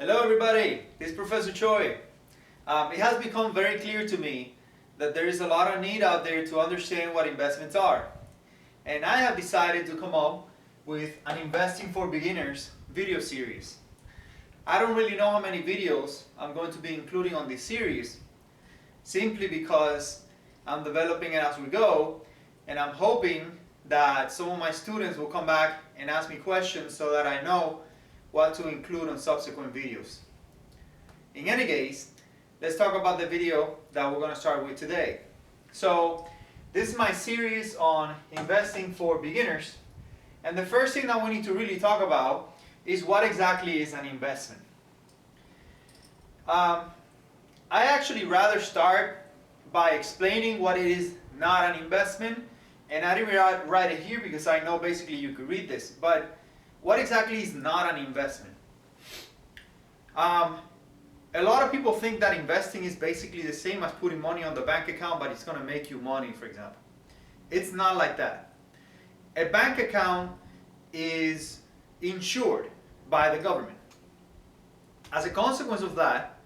Hello everybody, this is Professor Choi. It has become very clear to me that there is a lot of need out there to understand what investments are. And I have decided to come up with an Investing for Beginners video series. I don't really know how many videos I'm going to be including on this series, simply because I'm developing it as we go, and I'm hoping that some of my students will come back and ask me questions so that I know what to include on subsequent videos. In any case, let's talk about the video that we're going to start with today. So this is my series on investing for beginners, and the first thing that we need to really talk about is what exactly is an investment. I actually rather start by explaining what it is not an investment, and I didn't write it here because I know basically you could read this, but what exactly is not an investment? A lot of people think that investing is basically the same as putting money on the bank account, but it's going to make you money, for example. It's not like that. A bank account is insured by the government. As a consequence of that,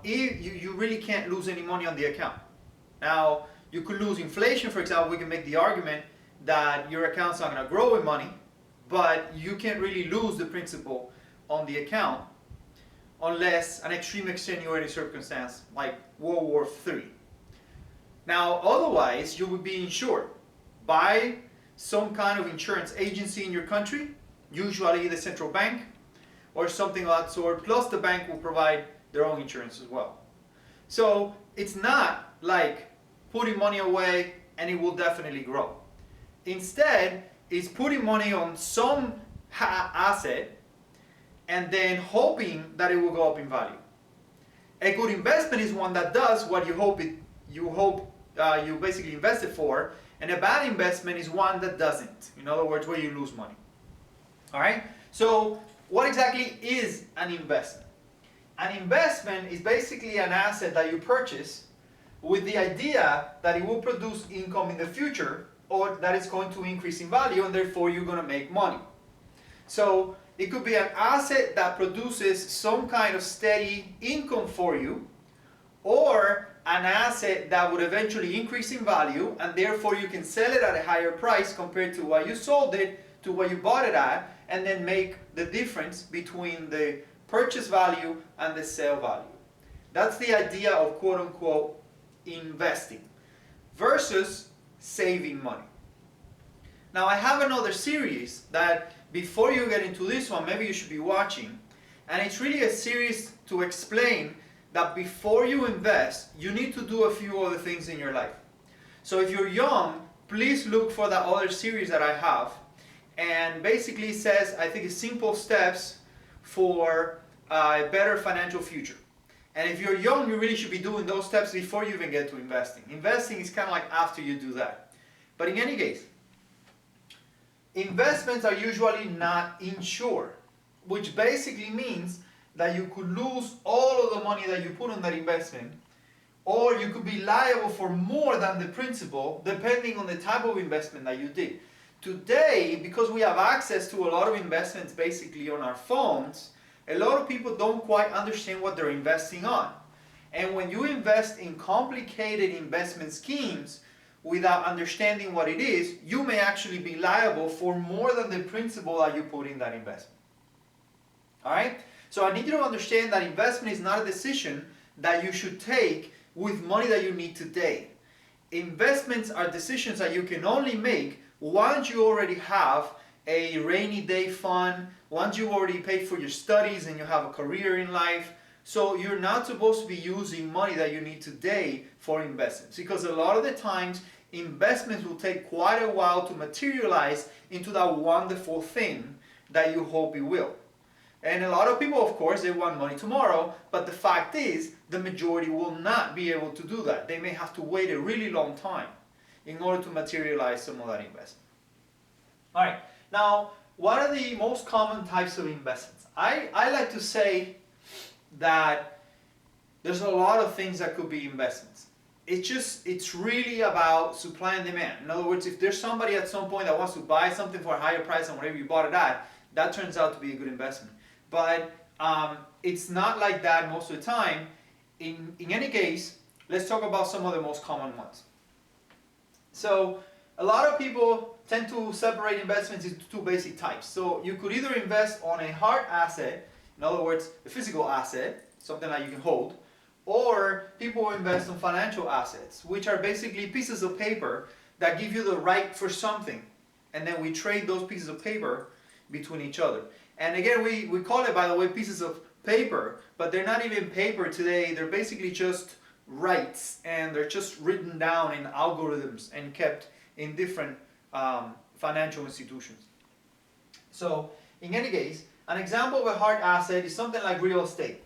you really can't lose any money on the account. Now, you could lose inflation, for example. We can make the argument that your account's not going to grow in money, but you can't really lose the principal on the account unless an extreme extenuating circumstance like World War III. Now, otherwise, you would be insured by some kind of insurance agency in your country, usually the central bank or something of that sort, plus the bank will provide their own insurance as well. So it's not like putting money away and it will definitely grow. Instead, it's putting money on some asset and then hoping that it will go up in value. A good investment is one that does what you basically invested for, and a bad investment is one that doesn't. In other words, where you lose money. All right? So what exactly is an investment? An investment is basically an asset that you purchase with the idea that it will produce income in the future, or that it's going to increase in value, and therefore you're going to make money. So it could be an asset that produces some kind of steady income for you, or an asset that would eventually increase in value, and therefore you can sell it at a higher price compared to what you sold it to what you bought it at, and then make the difference between the purchase value and the sale value. That's the idea of quote-unquote investing versus saving money. Now, I have another series that before you get into this one, maybe you should be watching, and it's really a series to explain that before you invest, you need to do a few other things in your life. So if you're young, please look for that other series that I have, and basically it says, I think it's simple steps for a better financial future. And if you're young, you really should be doing those steps before you even get to investing. Investing is kind of like after you do that. But in any case, investments are usually not insured, which basically means that you could lose all of the money that you put on that investment, or you could be liable for more than the principal, depending on the type of investment that you did. Today, because we have access to a lot of investments basically on our phones, a lot of people don't quite understand what they're investing on. And when you invest in complicated investment schemes without understanding what it is, you may actually be liable for more than the principal that you put in that investment. All right? So I need you to understand that investment is not a decision that you should take with money that you need today. Investments are decisions that you can only make once you already have a rainy day fund, once you already paid for your studies and you have a career in life. So you're not supposed to be using money that you need today for investments, because a lot of the times investments will take quite a while to materialize into that wonderful thing that you hope it will. And a lot of people, of course, they want money tomorrow, but the fact is the majority will not be able to do that. They may have to wait a really long time in order to materialize some of that investment. All right. Now, what are the most common types of investments? I like to say that there's a lot of things that could be investments. It's really about supply and demand. In other words, if there's somebody at some point that wants to buy something for a higher price than whatever you bought it at, that turns out to be a good investment. But It's not like that most of the time. In any case, let's talk about some of the most common ones. So a lot of people tend to separate investments into two basic types. So you could either invest on a hard asset, in other words, a physical asset, something that you can hold, or people invest on financial assets, which are basically pieces of paper that give you the right for something. And then we trade those pieces of paper between each other. And again, we call it, by the way, pieces of paper, but they're not even paper today. They're basically just rights, and they're just written down in algorithms and kept in different financial institutions. So in any case, an example of a hard asset is something like real estate.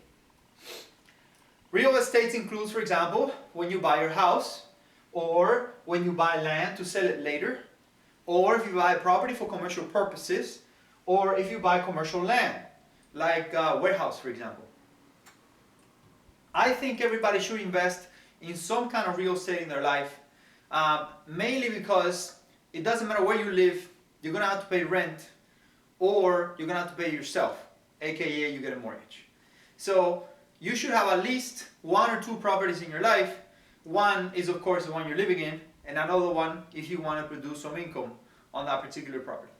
Real estate includes, for example, when you buy your house, or when you buy land to sell it later, or if you buy property for commercial purposes, or if you buy commercial land, like a warehouse, for example. I think everybody should invest in some kind of real estate in their life, mainly because it doesn't matter where you live, you're going to have to pay rent, or you're going to have to pay yourself, aka you get a mortgage. So you should have at least one or two properties in your life. One is, of course, the one you're living in, and another one if you want to produce some income on that particular property.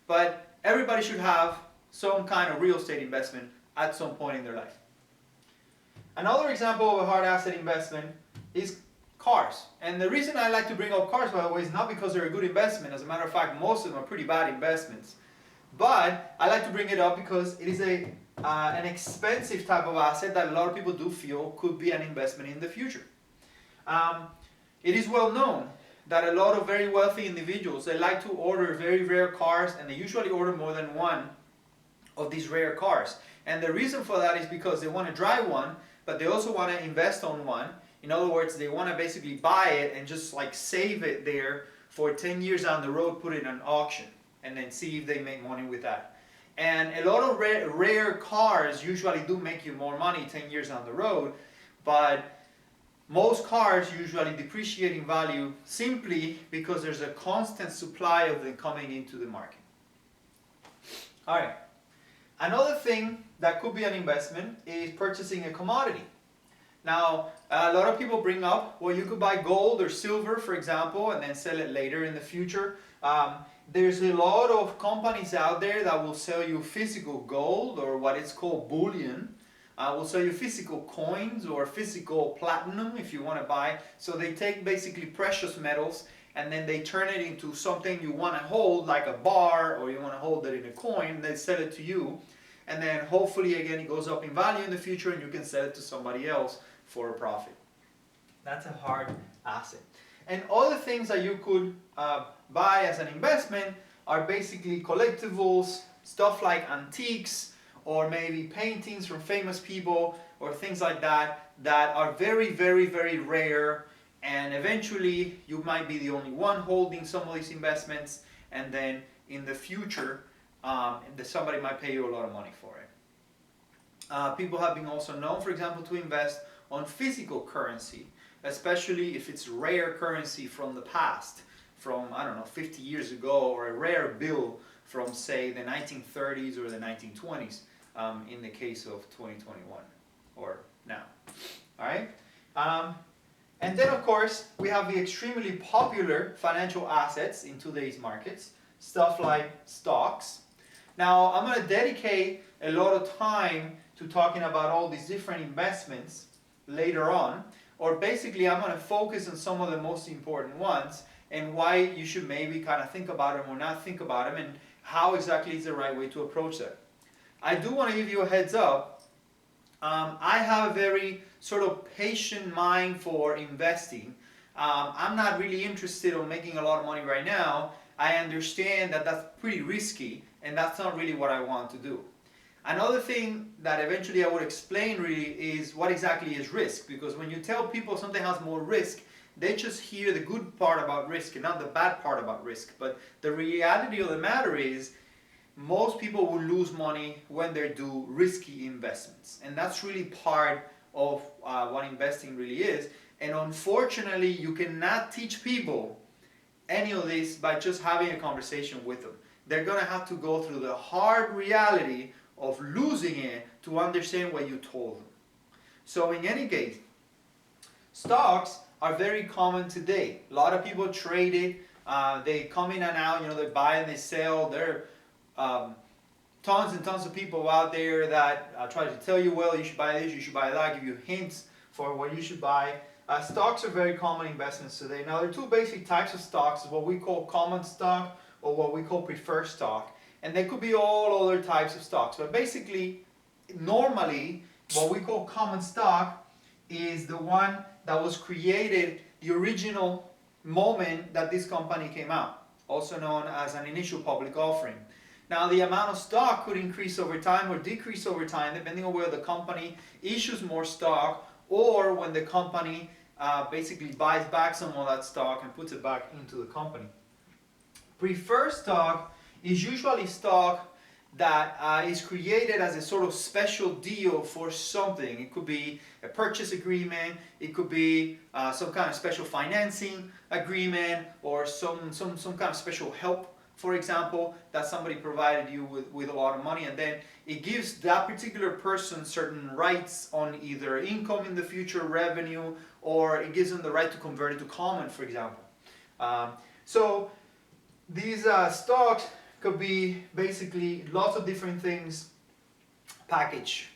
But everybody should have some kind of real estate investment at some point in their life. Another example of a hard asset investment is cars. And the reason I like to bring up cars, by the way, is not because they're a good investment. As a matter of fact, most of them are pretty bad investments. But I like to bring it up because it is an expensive type of asset that a lot of people do feel could be an investment in the future. It is well known that a lot of very wealthy individuals, they like to order very rare cars, and they usually order more than one of these rare cars. And the reason for that is because they want to drive one, but they also want to invest on one. In other words, they want to basically buy it and just like save it there for 10 years down the road, put it in an auction, and then see if they make money with that. And a lot of rare cars usually do make you more money 10 years down the road, but most cars usually depreciate in value simply because there's a constant supply of them coming into the market. All right. Another thing that could be an investment is purchasing a commodity. Now, a lot of people bring up, well, you could buy gold or silver, for example, and then sell it later in the future. There's a lot of companies out there that will sell you physical gold, or what is called bullion. Will sell you physical coins or physical platinum if you want to buy. So they take basically precious metals and then they turn it into something you want to hold, like a bar, or you want to hold it in a coin, and they sell it to you. And then hopefully again it goes up in value in the future and you can sell it to somebody else for a profit. That's a hard asset. And other things that you could buy as an investment are basically collectibles, stuff like antiques, or maybe paintings from famous people, or things like that, that are very, very, very rare, and eventually you might be the only one holding some of these investments, and then in the future somebody might pay you a lot of money for it. People have been also known, for example, to invest on physical currency, especially if it's rare currency from the past, from, I don't know, 50 years ago, or a rare bill from, say, the 1930s or the 1920s. In the case of 2021 or now. All right? And then, of course, we have the extremely popular financial assets in today's markets, stuff like stocks. Now, I'm going to dedicate a lot of time to talking about all these different investments later on, or basically I'm going to focus on some of the most important ones and why you should maybe kind of think about them or not think about them, and how exactly is the right way to approach that. I do want to give you a heads up. I have a very sort of patient mind for investing. I'm not really interested in making a lot of money right now. I understand that that's pretty risky, and that's not really what I want to do. Another thing that eventually I would explain really is what exactly is risk, because when you tell people something has more risk, they just hear the good part about risk and not the bad part about risk. But the reality of the matter is, most people will lose money when they do risky investments, and that's really part of what investing really is. And unfortunately, you cannot teach people any of this by just having a conversation with them. They're going to have to go through the hard reality of losing it to understand what you told them. So in any case, stocks are very common today. A lot of people trade it. They come in and out. They buy and they sell. There are tons and tons of people out there that try to tell you, well, you should buy this, you should buy that, give you hints for what you should buy. Stocks are very common investments today. Now, there are two basic types of stocks: what we call common stock or what we call preferred stock. And there could be all other types of stocks. But basically, normally, what we call common stock is the one that was created the original moment that this company came out, also known as an initial public offering. Now, the amount of stock could increase over time or decrease over time depending on whether the company issues more stock or when the company basically buys back some of that stock and puts it back into the company. Preferred stock is usually stock that is created as a sort of special deal for something. It could be a purchase agreement, it could be some kind of special financing agreement, or some kind of special help, for example, that somebody provided you with a lot of money, and then it gives that particular person certain rights on either income in the future, revenue, or it gives them the right to convert it to common, for example. So these stocks could be basically lots of different things packaged.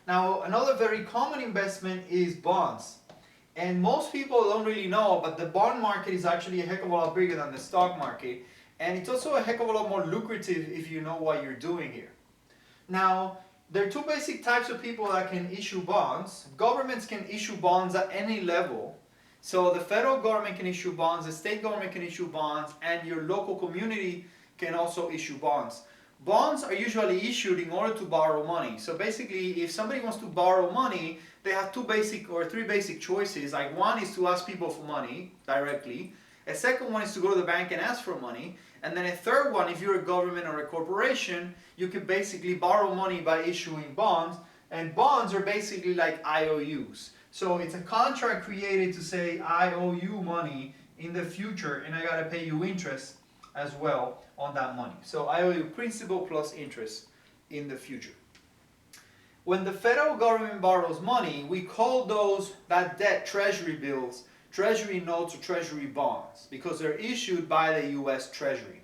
Now, another very common investment is bonds. And most people don't really know, but the bond market is actually a heck of a lot bigger than the stock market. And it's also a heck of a lot more lucrative if you know what you're doing here. Now, there are two basic types of people that can issue bonds. Governments can issue bonds at any level. So the federal government can issue bonds, the state government can issue bonds, and your local community can also issue bonds. Bonds are usually issued in order to borrow money. So basically, if somebody wants to borrow money, they have three basic choices. Like, one is to ask people for money directly. A second one is to go to the bank and ask for money. And then a third one, if you're a government or a corporation, you can basically borrow money by issuing bonds. And bonds are basically like IOUs. So it's a contract created to say, I owe you money in the future and I got to pay you interest as well on that money. So I owe you principal plus interest in the future. When the federal government borrows money, we call that debt treasury bills, treasury notes, or treasury bonds, because they're issued by the US Treasury.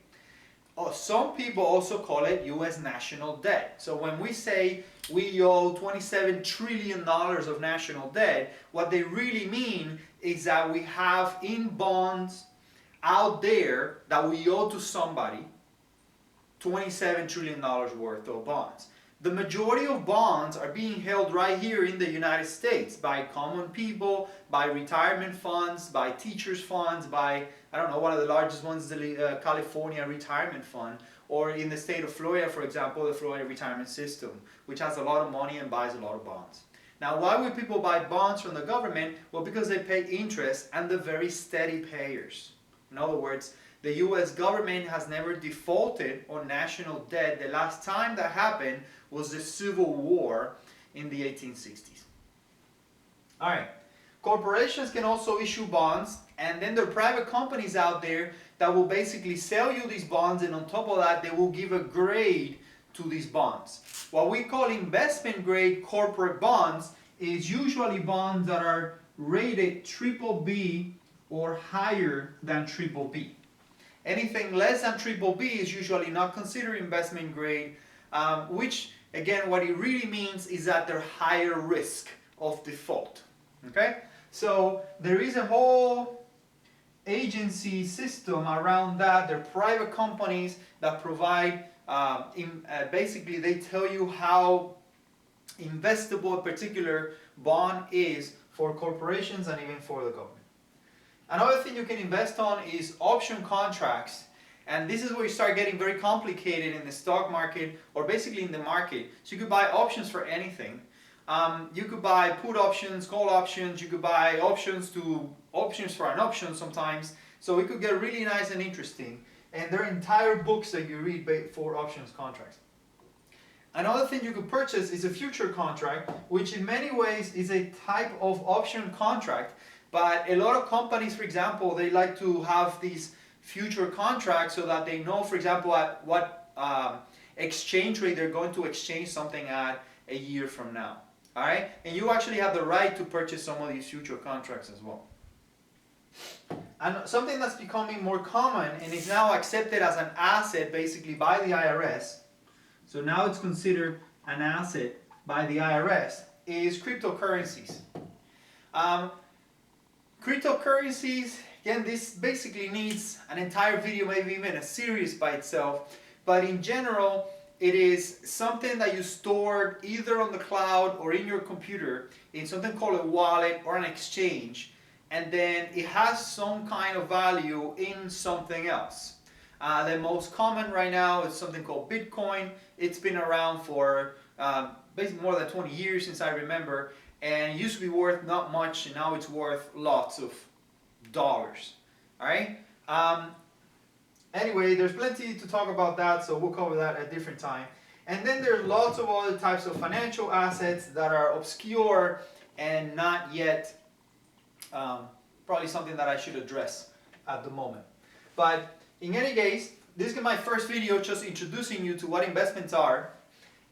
Some people also call it US national debt. So when we say we owe $27 trillion of national debt, what they really mean is that we have in bonds out there that we owe to somebody $27 trillion worth of bonds. The majority of bonds are being held right here in the United States by common people, by retirement funds, by teachers funds, by, I don't know, one of the largest ones is the California Retirement Fund, or in the state of Florida, for example, the Florida Retirement System, which has a lot of money and buys a lot of bonds. Now, why would people buy bonds from the government? Well, because they pay interest and they're very steady payers. In other words, the US government has never defaulted on national debt. The last time that happened was the Civil War in the 1860s. All right. Corporations can also issue bonds, and then there are private companies out there that will basically sell you these bonds, and on top of that, they will give a grade to these bonds. What we call investment grade corporate bonds is usually bonds that are rated BBB or higher than BBB. Anything less than BBB is usually not considered investment grade, which again, what it really means is that they're higher risk of default. Okay? So there is a whole agency system around that. They're private companies that provide, basically they tell you how investable a particular bond is for corporations and even for the government. Another thing you can invest on is option contracts. And this is where you start getting very complicated in the stock market, or basically in the market. So you could buy options for anything. You could buy put options, call options. You could buy options for an option sometimes. So it could get really nice and interesting. And there are entire books that you read for options contracts. Another thing you could purchase is a future contract, which in many ways is a type of option contract. But a lot of companies, for example, they like to have these future contracts so that they know, for example, at what exchange rate they're going to exchange something at a year from now. All right, and you actually have the right to purchase some of these future contracts as well. And something that's becoming more common and is now accepted as an asset basically by the IRS, so now it's considered an asset by the IRS, is cryptocurrencies. Cryptocurrencies, again, this basically needs an entire video, maybe even a series by itself, but in general, it is something that you store either on the cloud or in your computer in something called a wallet or an exchange, and then it has some kind of value in something else. The most common right now is something called Bitcoin. It's been around for basically more than 20 years since I remember, and it used to be worth not much, and now it's worth lots of dollars. All right. Anyway, there's plenty to talk about that, so we'll cover that at a different time. And then there's lots of other types of financial assets that are obscure and not yet probably something that I should address at the moment. But in any case, this is my first video just introducing you to what investments are,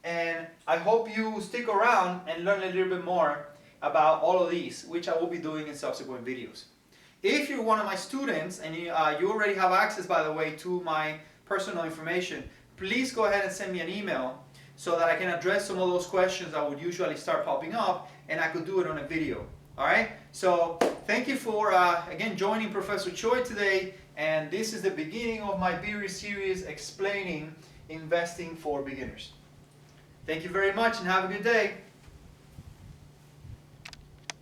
and I hope you stick around and learn a little bit more about all of these, which I will be doing in subsequent videos. If you're one of my students and you already have access, by the way, to my personal information, please go ahead and send me an email so that I can address some of those questions that would usually start popping up, and I could do it on a video. All right? So thank you for, again, joining Professor Choi today, and this is the beginning of my series explaining investing for beginners. Thank you very much and have a good day.